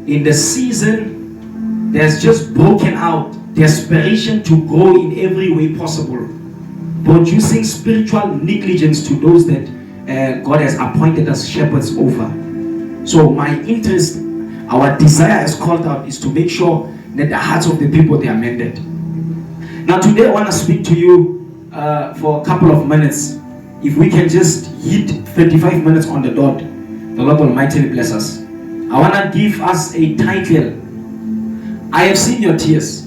in the season, there's just broken out desperation to grow in every way possible, producing spiritual negligence to those that God has appointed as shepherds over. So my interest, our desire as called out, is to make sure that the hearts of the people, they are mended. Now today I want to speak to you for a couple of minutes. If we can just hit 35 minutes on the dot, the Lord will mightily bless us. I want to give us a title. I have seen your tears.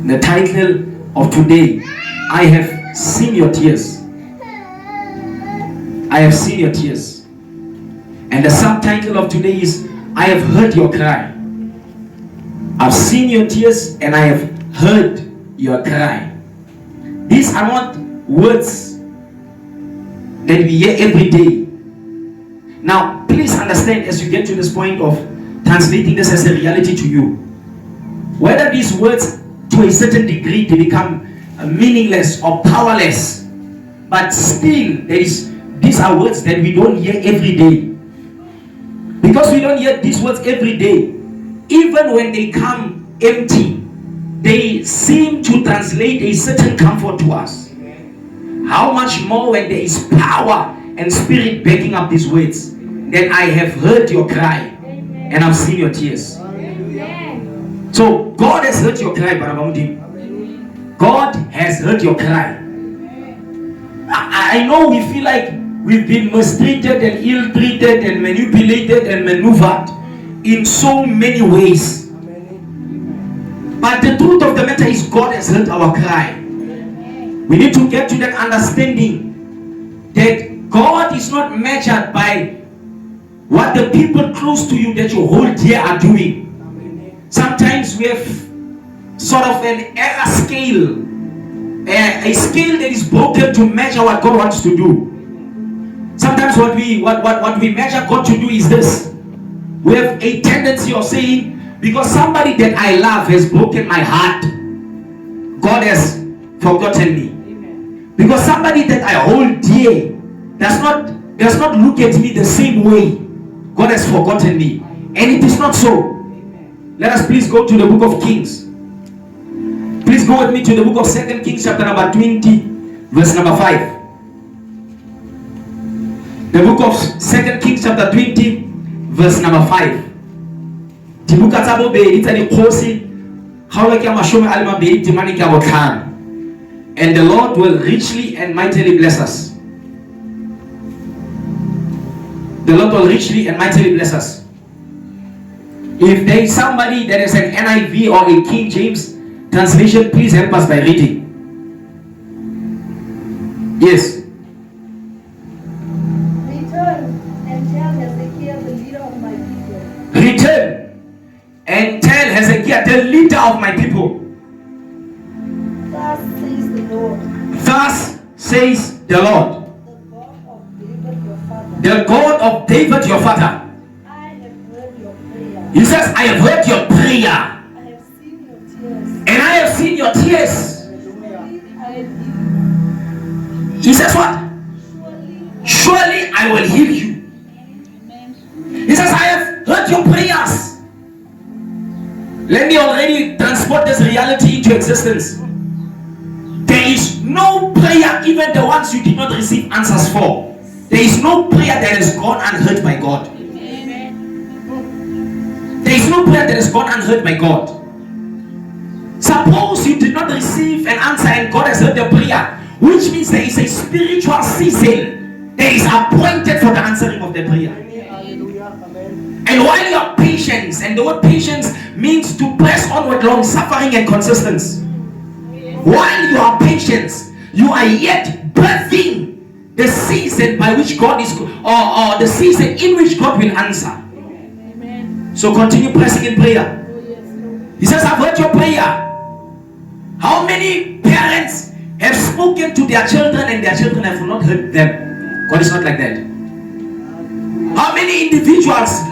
The title of today, I have seen your tears. I have seen your tears. And the subtitle of today is, I have heard your cry. I've seen your tears and I have heard your cry. These are not words that we hear every day. Now, please understand as you get to this point of translating this as a reality to you, whether these words to a certain degree they become meaningless or powerless, but still these are words that we don't hear every day. Because we don't hear these words every day, even when they come empty, they seem to translate a certain comfort to us. How much more when there is power and spirit backing up these words? Then I have heard your cry and I've seen your tears. So God has heard your cry, Barabamudi. God has heard your cry. I know we feel like we've been mistreated and ill-treated and manipulated and maneuvered in so many ways. But the truth of the matter is God has heard our cry. We need to get to that understanding that God is not measured by what the people close to you that you hold dear are doing. Sometimes we have sort of an error scale, a scale that is broken to measure what God wants to do. Sometimes what we measure God to do is this. We have a tendency of saying, because somebody that I love has broken my heart, God has forgotten me. Because somebody that I hold dear does not look at me the same way, God has forgotten me. And it is not so. Let us please go to the book of Kings. Please go with me to the book of 2 Kings chapter number 20, verse number 5. The book of 2 Kings chapter 20, verse number 5. And the Lord will richly and mightily bless us. The Lord will richly and mightily bless us. If there is somebody that is an NIV or a King James translation, please help us by reading. Yes. Return and tell Hezekiah, the leader of my people. Thus says the Lord. Thus says the Lord. The God of David your father. The God of David your father. I have heard your prayer. He says, I have heard your prayer. I have seen your tears. And I have seen your tears. He says what? Surely I will heal you. He says, I have heard your prayers. Let me already transport this reality into existence. There is no prayer, even the ones you did not receive answers for. There is no prayer that has gone unheard by God. There is no prayer that has gone unheard by God. Suppose you did not receive an answer and God has heard the prayer, which means there is a spiritual season that is appointed for the answering of the prayer. And while you are patient, and the word patience means to press on with long suffering and consistency. While you are patient, you are yet birthing the season by which God is, or the season in which God will answer. So continue pressing in prayer. He says, I've heard your prayer. How many parents have spoken to their children and their children have not heard them? God is not like that. How many individuals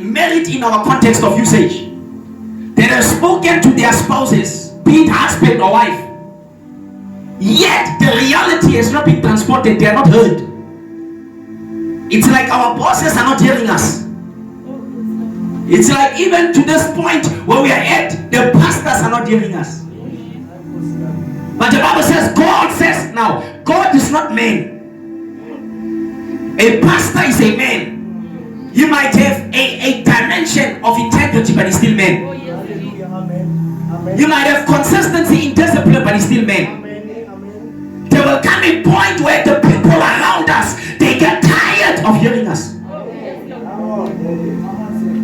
married in our context of usage that have spoken to their spouses, be it husband or wife, yet the reality has not been transported, they are not heard. It's like our bosses are not hearing us. It's like even to this point where we are at, the pastors are not hearing us. But the Bible says, God says, now, God is not man. A pastor is a man. He might have a dimension of integrity, but he's still man. You might have consistency in discipline, but he's still man. There will come a point where the people around us, they get tired of hearing us.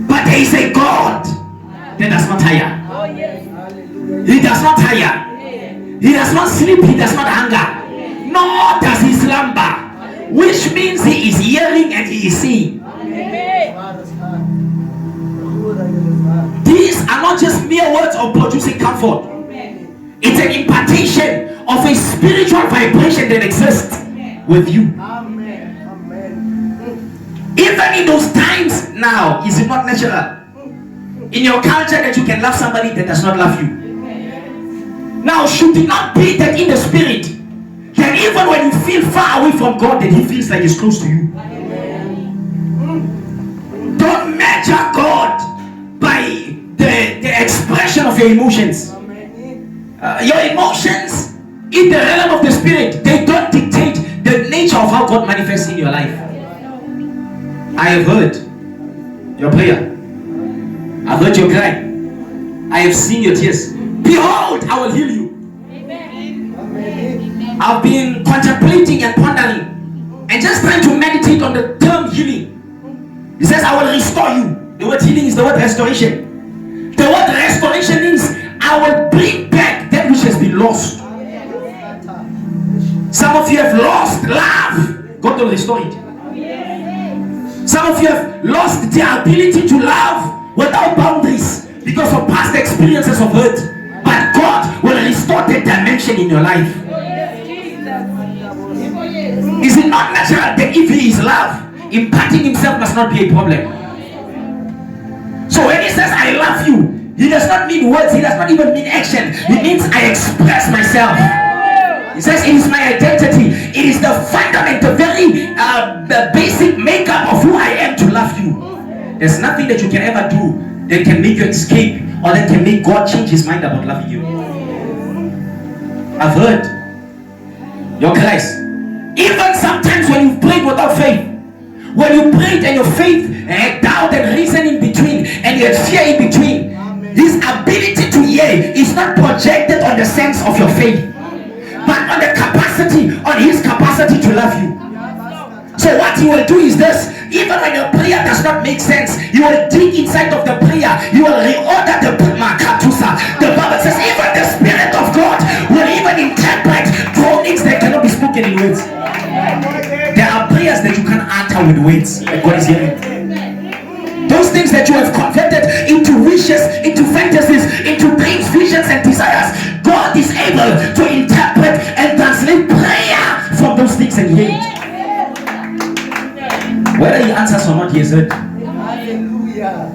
But there is a God that does not tire. He does not tire. He does not sleep. He does not hunger. Nor does he slumber. Which means he is hearing and he is seeing. These are not just mere words of producing comfort. It's an impartation of a spiritual vibration that exists with you. Even in those times now, is it not natural in your culture that you can love somebody that does not love you? Now, should it not be that in the spirit, that even when you feel far away from God, that he feels like he's close to you? Don't measure God by the expression of your emotions. Your emotions in the realm of the spirit, they don't dictate the nature of how God manifests in your life. I have heard your prayer. I've heard your cry. I have seen your tears. Behold, I will heal you. Amen. I've been contemplating and pondering and just trying to meditate on the term healing. He says, I will restore you. The word healing is the word restoration. The word restoration means I will bring back that which has been lost. Some of you have lost love. God will restore it. Some of you have lost the ability to love without boundaries because of past experiences of hurt. But God will restore that dimension in your life. Is it not natural that if he is love, imparting himself must not be a problem? So when he says I love you, he does not mean words, he does not even mean action. It means I express myself. He says it is my identity. It is the fundament, the very the basic makeup of who I am to love you. There's nothing that you can ever do that can make you escape or that can make God change his mind about loving you. I've heard your cries. Even sometimes when you prayed without faith, when you prayed and your faith had doubt and reason in between and you had fear in between, his ability to hear is not projected on the sense of your faith, but on the capacity, on his capacity to love you. So what he will do is this: even when your prayer does not make sense, you will dig inside of the prayer, you will reorder the makatusa. The Bible says even the Spirit of God will even interpret groanings that cannot be spoken in words. There are prayers that you can't utter with words that God is hearing. Those things that you have converted into wishes, into fantasies, into dreams, visions and desires, God is able to interpret and translate prayer from those things and hear it. Whether he answers or not, he has heard.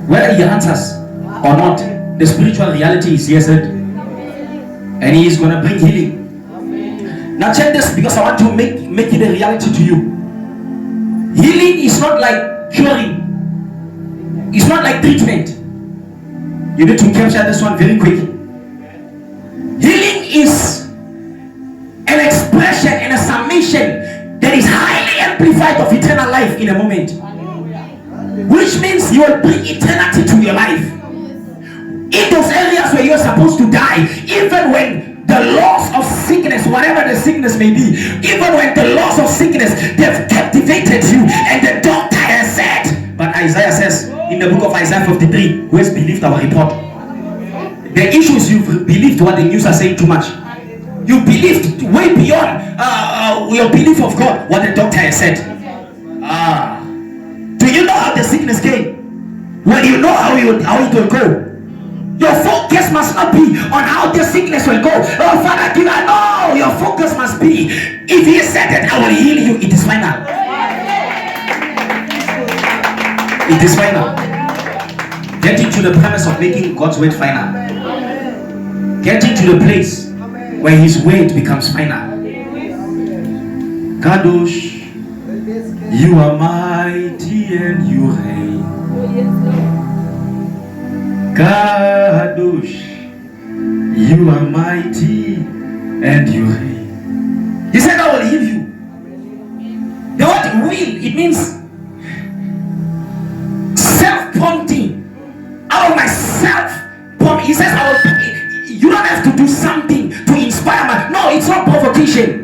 Whether he answers or not, the spiritual reality is he has heard. And he is going to bring healing. Now check this, because I want to make it a reality to you. Healing is not like curing. It's not like treatment. You need to capture this one very quickly. Healing is an expression and a summation that is highly amplified of eternal life in a moment. Which means you will bring eternity to your life. In those areas where you're supposed to die, even when the loss of sickness, whatever the sickness may be, even when the loss of sickness, they've captivated you and the doctor has said, but Isaiah says in the book of Isaiah 53, who has believed our report? The issue is you've believed what the news are saying too much. You believed way beyond your belief of God, what the doctor has said. Do you know how the sickness came? Well, you know how it will go. Your focus must not be on how the sickness will go. Oh, Father, give us. No, your focus must be, if he said that I will heal you, it is final. It is final. Get into the premise of making God's word final. Get into the place where his word becomes final. Kadosh, you are mighty and you reign. Kadosh, you are mighty and you reign. He said, I will heal you. The word will, it means self-prompting. Out of myself. He says, you don't have to do something to inspire me. No, it's not provocation.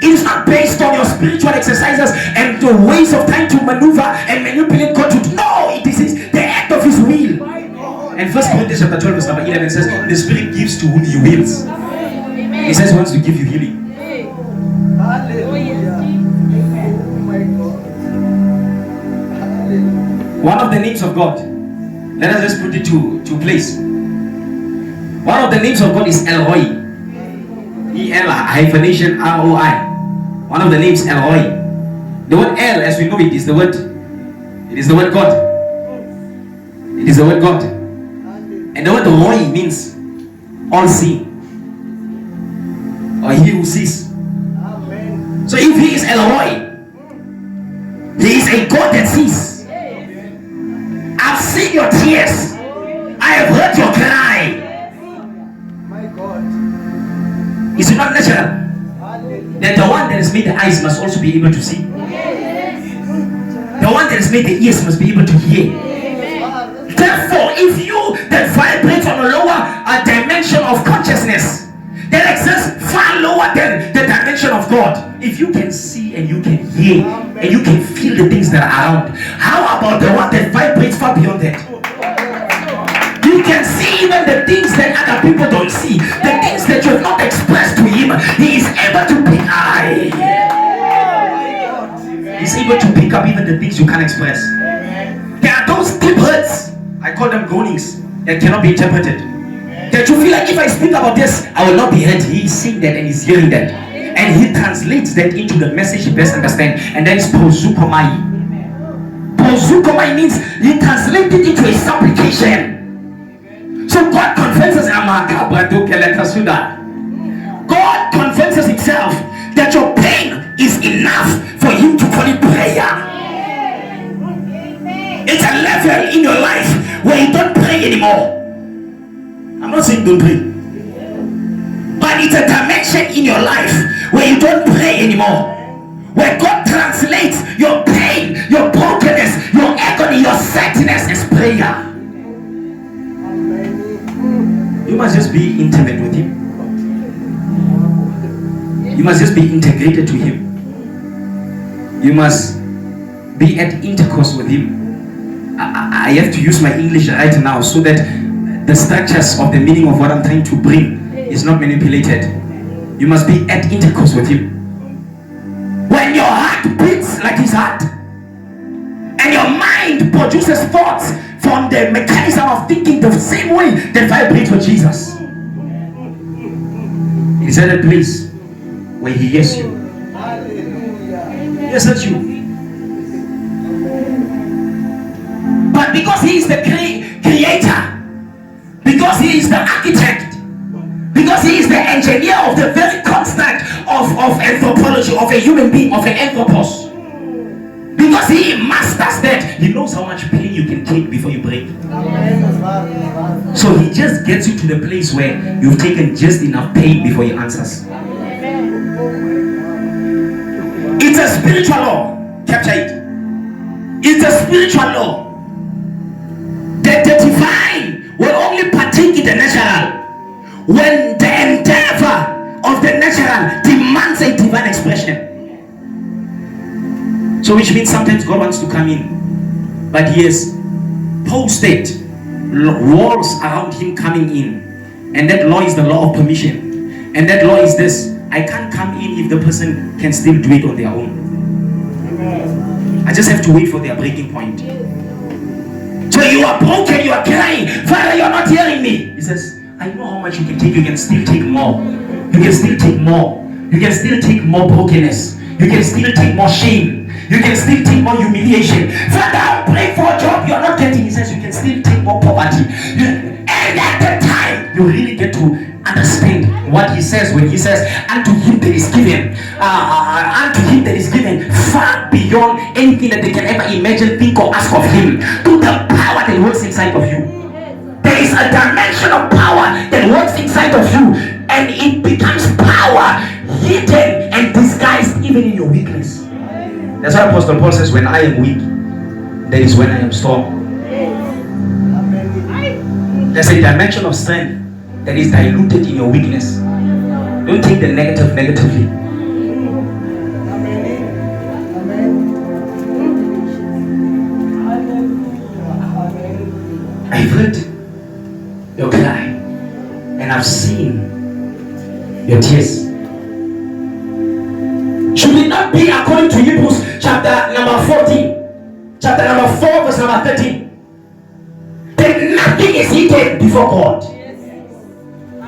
It is not based on your spiritual exercises and the ways of trying to maneuver and manipulate God to do. No, it is the act of His will. And 1 Corinthians chapter 12 verse number 11 says, the Spirit gives to whom He wills. He says He wants to give you healing. One of the names of God, let us just put it to place. One of the names of God is El Roi. E-L R-O-I. One of the names El Roi. The word El, as we know it, is the word. It is the word God. It is the word God. And the word Roi means all seeing, or he who sees. So if He is El Roi, He is a God that sees. I've seen your tears. I have heard your cry. My God. Is it not natural that the one that has made the eyes must also be able to see? The one that has made the ears must be able to hear. Therefore, if you that vibrate on a lower dimension of consciousness that exists far lower than the dimension of God, if you can see and you can hear and you can feel the things that are around, how about the one that vibrates far beyond that? You can see even the things that other people don't see, the things that you have not expressed to Him. He is able to pick up. He's able to pick up even the things you can't express. There are those deep hurts, I call them groanings, that cannot be interpreted. That you feel like if I speak about this, I will not be heard. He is seeing that and He's hearing that. And He translates that into the message He best understands. And that is prosukomai. Prosukomai means He translates it into a supplication. So God confesses God confesses Himself that your pain is enough for Him to call it prayer. It's a level in your life where you don't pray anymore. I'm not saying don't pray, but it's a dimension in your life where you don't pray anymore, where God translates your pain, your brokenness, your agony, your sadness as prayer. You must just be intimate with Him. You must just be integrated to Him. You must be at intercourse with Him. I have to use my English right now so that the structures of the meaning of what I'm trying to bring is not manipulated. You must be at intercourse with Him. When your heart beats like His heart, and your mind produces thoughts from the mechanism of thinking the same way that vibrates with Jesus, He's at a place where He hears you. He hears at you. But because He is the creator, because He is the architect, because He is the engineer of the very construct of anthropology, of a human being, of an anthropos, because He masters that, He knows how much pain you can take before you break. So He just gets you to the place where you've taken just enough pain before He answers. It's a spiritual law. Capture it. It's a spiritual law. That the divine will only partake in the natural when the endeavor of the natural demands a divine expression. So which means sometimes God wants to come in, but He has posted walls around Him coming in, and that law is the law of permission. And that law is this: I can't come in if the person can still do it on their own. I just have to wait for their breaking point. So you are broken, you are crying, Father, you are not hearing me. He says, I know how much you can take. You can still take more. You can still take more. You can still take more brokenness. You can still take more shame. You can still take more humiliation. Father, I'm praying for a job you are not getting. He says you can still take more poverty. And at that time, you really get to understand what He says when He says, unto him that is given, unto him that is given far beyond anything that they can ever imagine, think, or ask of Him, to the power that works inside of you. There there is a dimension of power that works inside of you, and it becomes power hidden and disguised even in your weakness. That's why Apostle Paul says, when I am weak, that is when I am strong. There's a dimension of strength that is diluted in your weakness. Don't take the negative negatively. I've heard your cry and I've seen your tears. Should it not be according to Hebrews chapter number 14, chapter number 4, verse number 13? That nothing is hidden before God.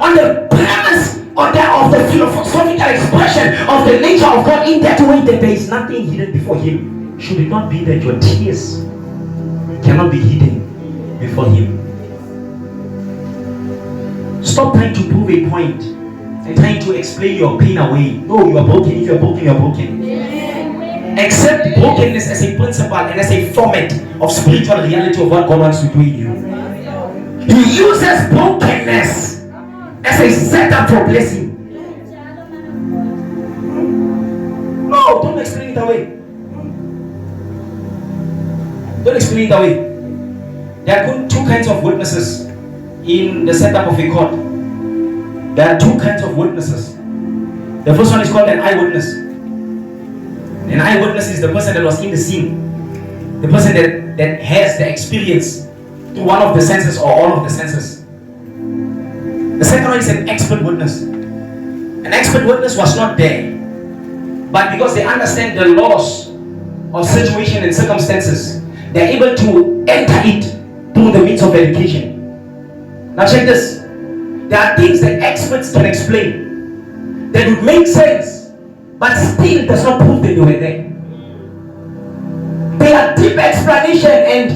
On the premise of the philosophical expression of the nature of God, in that way that there is nothing hidden before Him. Should it not be that your tears cannot be hidden before Him? Stop trying to prove a point and trying to explain your pain away. No, you are broken. If you are broken, you are broken. Accept brokenness as a principle and as a format of spiritual reality of what God wants to do in you. He uses brokenness as a setup for blessing. No, don't explain it away. Don't explain it away. There are two kinds of witnesses in the setup of a court. There are two kinds of witnesses. The first one is called an eyewitness. An eyewitness is the person that was in the scene, the person that has the experience to one of the senses or all of the senses. The second one is an expert witness. An expert witness was not there, but because they understand the laws of situation and circumstances, they are able to enter it through the means of education. Now check this. There are things that experts can explain that would make sense, but still does not prove that they were there. They are deep explanation and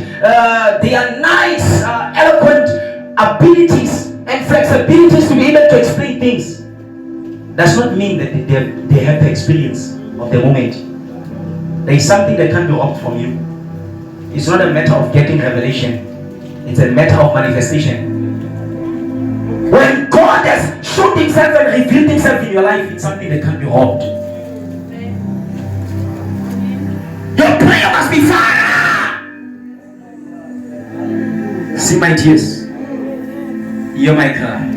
they are nice, eloquent abilities and flexibilities to be able to explain things. Does not mean that they have the experience of the moment. There is something that can't be robbed from you. It's not a matter of getting revelation. It's a matter of manifestation. When God has shown Himself and revealed Himself in your life, it's something that can't be robbed. Your prayer must be fire. See my tears. Hear my cry.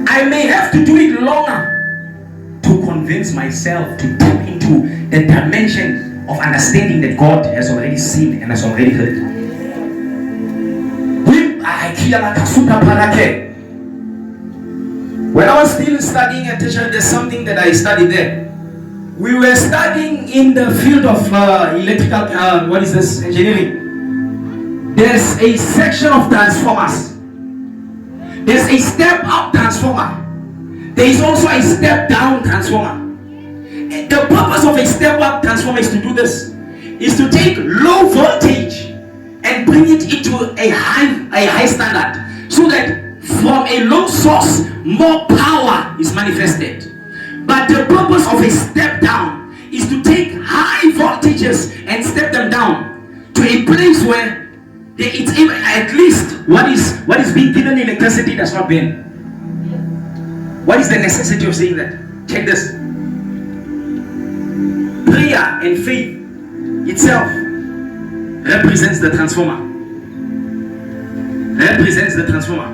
I may have to do it longer to convince myself to tap into the dimension of understanding that God has already seen and has already heard. When I was still studying at Teacher, there's something that I studied there. We were studying in the field of electrical, engineering. There's a section of transformers. There's a step up transformer. There is also a step down transformer. The purpose of a step up transformer is to do this. Is to take low voltage and bring it into a high standard, so that from a low source more power is manifested. But the purpose of a step down is to take high voltages and step them down to a place where it's even, at least what is being given in electricity does not burn. What is the necessity of saying that? Check this. Prayer and faith itself represents the transformer. Represents the transformer.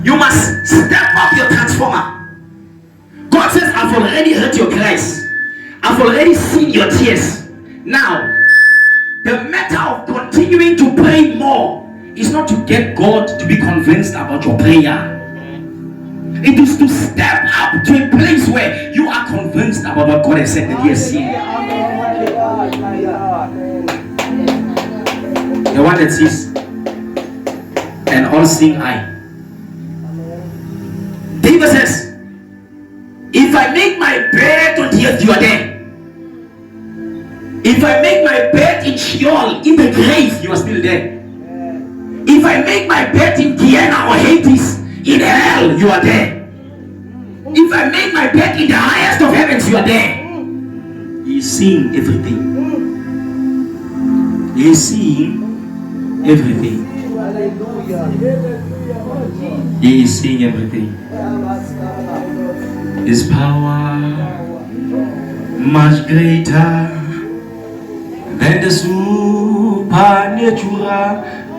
You must step up your transformer. God says, I've already heard your cries. I've already seen your tears. Now, the matter of continuing to pray more is not to get God to be convinced about your prayer. It is to step up to a place where you are convinced about what God has said that He has seen. The one that sees an all-seeing eye. David says, if I make my bed on the earth, you are there. If I make my bed in Sheol, in the grave, you are still there. If I make my bed in Gehenna or Hades, in hell, you are there. If I make my bed in the highest of heavens, you are there. He is seeing everything. He is seeing everything. He is seeing everything. His power much greater than the supernatural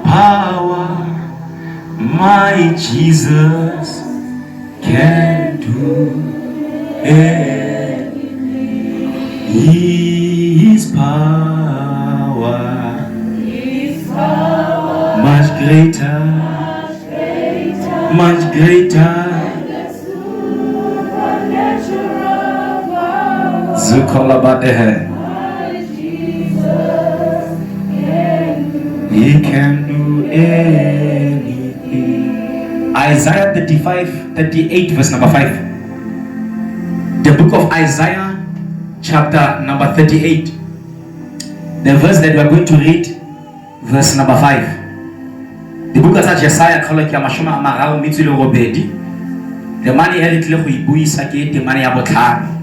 power my Jesus can do. His power much greater, much greater. He can do anything. Isaiah 38 verse number 5. The book of Isaiah chapter number 38. The verse that we are going to read, verse number 5. The book of Isaiah calling Yamashuma Amarao Mitsulo Robedi. The money eritile go ibuisa ke the money ya botlhano.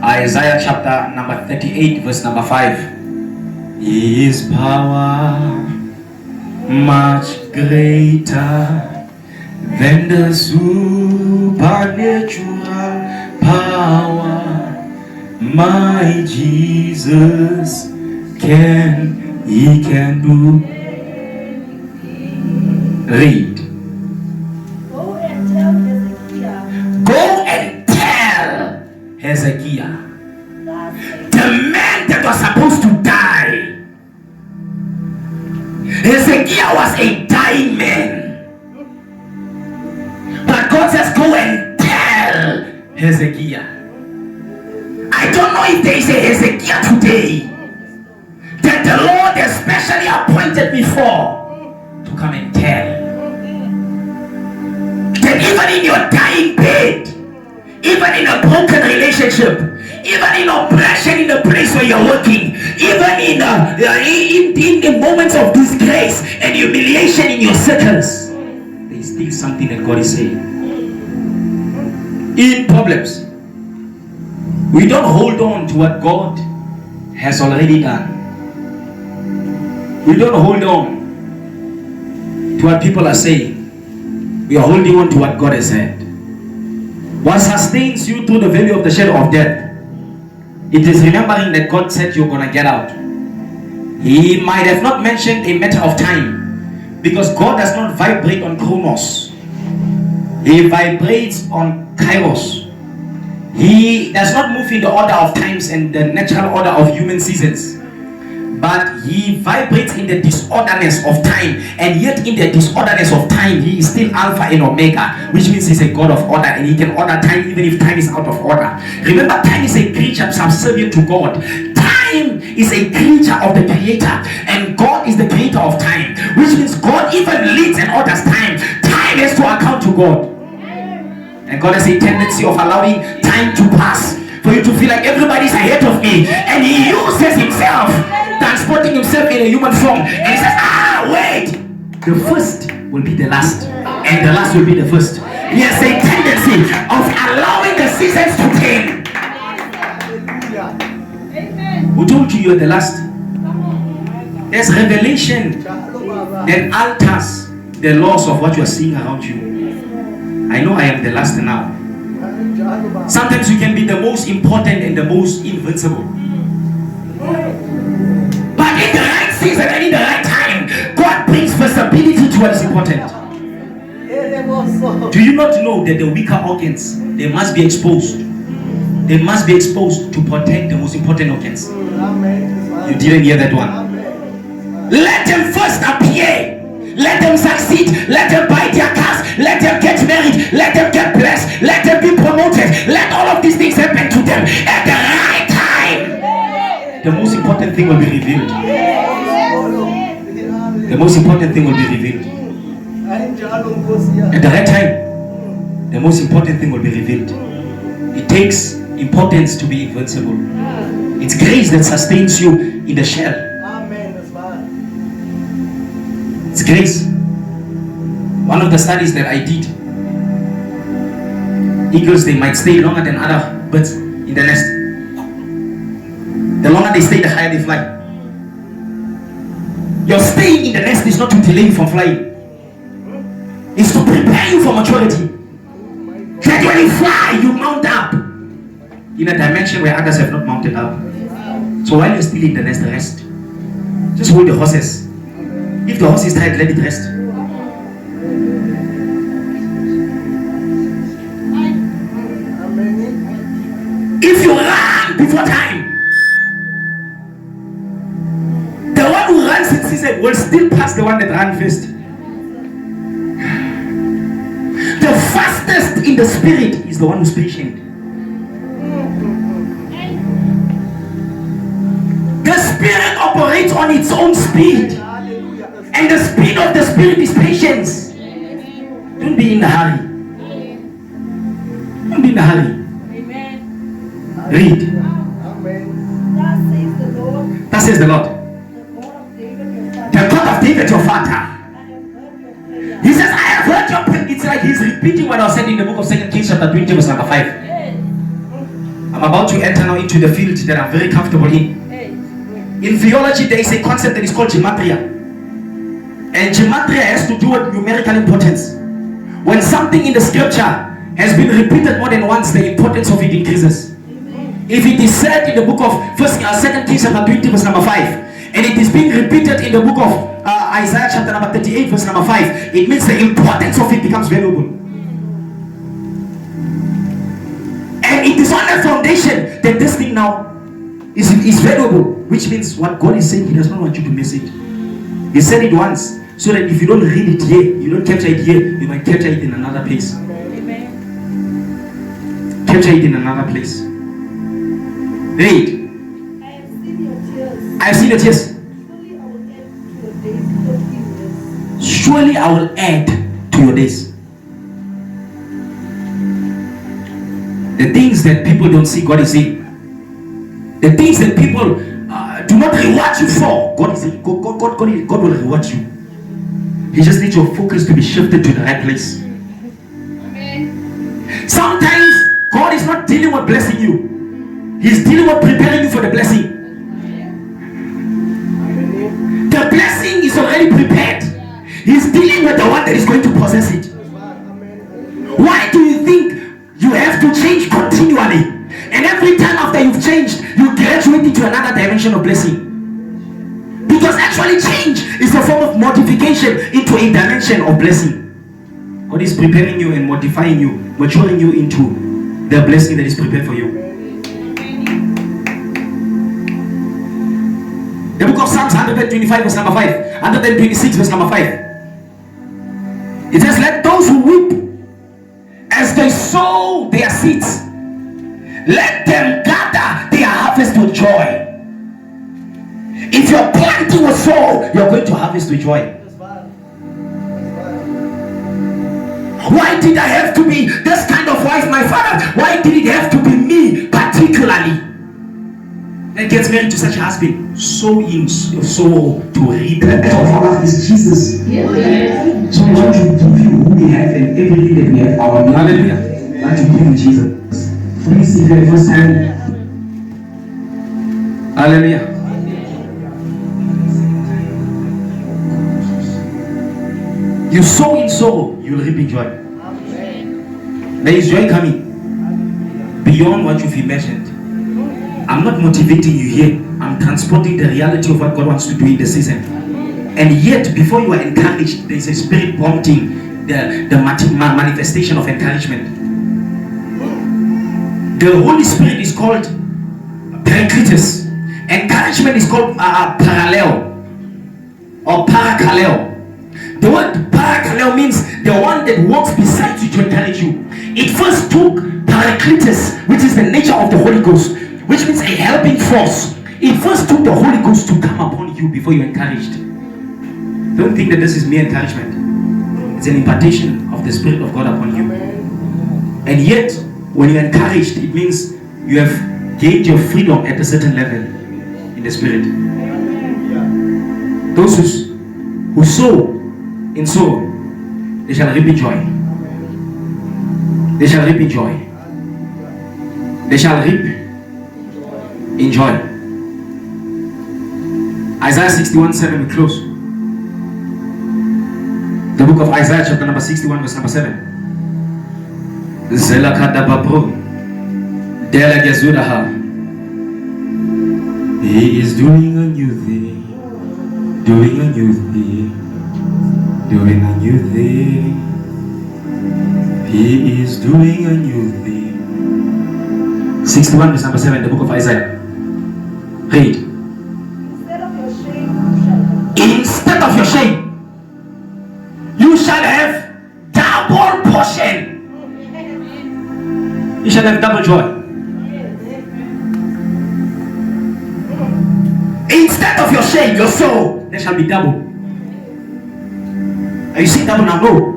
Isaiah chapter number 38 verse number 5. His power much greater than the supernatural power my Jesus he can do. Read. Go and tell Hezekiah, the man that was supposed to die. Hezekiah was a dying man. But God says, go and tell Hezekiah. I don't know if there is a Hezekiah today that the Lord has specially appointed me for to come and tell. That even in your dying bed, even in a broken relationship, even in oppression in the place where you're working, even in the moments of disgrace and humiliation in your circles, there is still something that God is saying. In problems, we don't hold on to what God has already done. We don't hold on to what people are saying. We are holding on to what God has said. What sustains you through the valley of the shadow of death, it is remembering that God said you're going to get out. He might have not mentioned a matter of time, because God does not vibrate on chronos. He vibrates on kairos. He does not move in the order of times and the natural order of human seasons, but he vibrates in the disorderness of time. And yet in the disorderness of time, he is still Alpha and Omega, which means he's a God of order, and he can order time even if time is out of order. Remember, time is a creature subservient to God. Time is a creature of the Creator, and God is the creator of time, which means God even leads and orders time. Time has to account to God. And God has a tendency of allowing time to pass for you to feel like everybody's ahead of me, and he uses himself, transporting himself in a human form, and he says, wait, the first will be the last, and the last will be the first. He has a tendency of allowing the seasons to change. Who told you you're the last? There's revelation that alters the laws of what you are seeing around you. I know I am the last now. Sometimes you can be the most important and the most invincible, but in the right season and in the right time, God brings visibility to what is important. Do you not know that the weaker organs, they must be exposed? They must be exposed to protect the most important organs. You didn't hear that one. Let them first appear. Let them succeed. Let them buy their cars. Let them get married. Let them get blessed. Let them be promoted. Let all of these things happen to them at the right time. The most important thing will be revealed. The most important thing will be revealed. At the right time, the most important thing will be revealed. It takes importance to be invincible. It's grace that sustains you in the shell. It's grace. One of the studies that I did, eagles, they might stay longer than other birds in the nest. The longer they stay, the higher they fly. Your staying in the nest is not to delay you from flying. It's to prepare you for maturity. That when you fly, you mount up in a dimension where others have not mounted up. So while you're still in the nest, rest. Just hold the horses. If the horse is tired, let it rest. If you run before time, the one who runs in season will still pass the one that ran first. The fastest in the spirit is the one who's patient. The spirit operates on its own speed, and the speed of the spirit is patience. Don't be in a hurry. Don't be in a hurry. Read. Thus says the Lord. The God of David, your father. He says, I have heard your prayer. It's like he's repeating what I was saying in the book of 2 Kings chapter 20 verse number 5. I'm about to enter now into the field that I'm very comfortable in. In theology, there is a concept that is called gematria. And gematria has to do with numerical importance. When something in the scripture has been repeated more than once, the importance of it increases. If it is said in the book of 2 Kings chapter 20 verse number 5, and it is being repeated in the book of Isaiah chapter number 38 verse number 5, it means the importance of it becomes valuable. And it is on the foundation that this thing now is valuable, which means what God is saying, He does not want you to miss it. He said it once, so that if you don't read it here, you don't capture it here, you might capture it in another place. Amen. Capture it in another place. Read. I have seen your tears. Surely I will add to your days. The things that people don't see, God is seeing. The things that people do not reward you for, God is saying, God will reward you. He just needs your focus to be shifted to the right place. Amen. Sometimes God is not dealing with blessing you. He's dealing with preparing you for the blessing. The blessing is already prepared. He's dealing with the one that is going to possess it. Why do you think you have to change continually? And every time after you've changed, you graduate into another dimension of blessing. Because actually change is a form of modification into a dimension of blessing. God is preparing you and modifying you, maturing you into the blessing that is prepared for you. The book of Psalms 125 verse number 5, 126 verse number 5. It says, let those who weep as they sow their seeds, let them gather their harvest with joy. If you're planting with soul, you're going to harvest with joy. Why did I have to be this kind of wife, my father? Why did it have to be me particularly that gets married to such a husband? So in soul to read. The best of our life is Jesus. Yes. So I want to give you who we have and everything that we have. Our hallelujah. I want to give you Jesus. Please, if you first time. Hallelujah. You sow in sorrow, you will reap in joy. Amen. There is joy coming beyond what you've imagined. I'm not motivating you here. I'm transporting the reality of what God wants to do in the season. And yet, before you are encouraged, there is a spirit prompting the manifestation of encouragement. The Holy Spirit is called Paracletus. Encouragement is called parallel or parakaleo. The word parakaleo means the one that walks beside you to encourage you. It first took Paracletus, which is the nature of the Holy Ghost, which means a helping force. It first took the Holy Ghost to come upon you before you're encouraged. Don't think that this is mere encouragement. It's an impartation of the Spirit of God upon you. And yet, when you're encouraged, it means you have gained your freedom at a certain level in the Spirit. Those who sow in sorrow, they shall reap in joy. They shall reap in joy. They shall reap in joy. Isaiah 61:7, we close. The book of Isaiah chapter number 61 verse number 7. He is doing a new thing, doing a new thing, doing a new thing. He is doing a new thing. 61 verse number 7, the book of Isaiah. Read. Instead of your shame, you shall have double portion. You shall have double joy. Instead of your shame, your soul, there shall be double. Are you saying double now? No.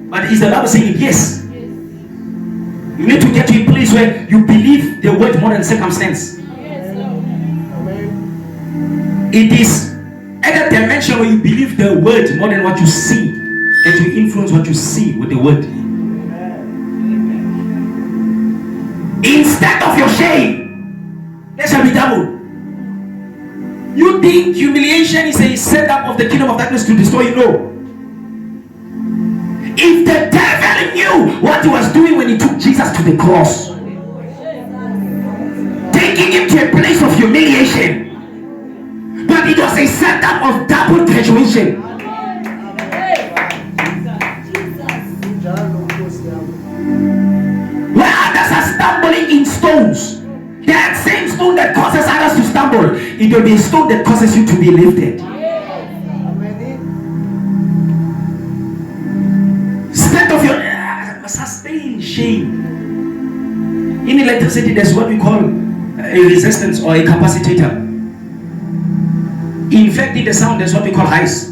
But is the Bible saying yes? You need to get to a place where you believe the word more than circumstance. It is at a dimension where you believe the word more than what you see, that you influence what you see with the word. Instead of your shame, there shall be double. You think humiliation is a setup of the kingdom of darkness to destroy you? No. If the devil knew what he was doing when he took Jesus to the cross, taking him to a place of humiliation, but it was a setup of double graduation. Where others are stumbling in stones, that same stone that causes others to stumble, it will be a stone that causes you to be lifted. Instead of your sustained shame. In electricity, there's what we call a resistance or a capacitator. In fact, in the sound, there's what we call highs.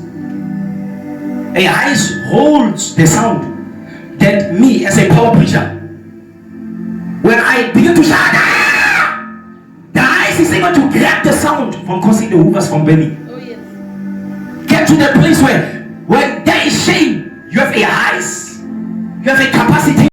A highs holds the sound that me as a power preacher, when I begin to shout, the highs is able to grab the sound from causing the hoovers from burning. Get to the place where there is shame, you have a highs, you have a capacity.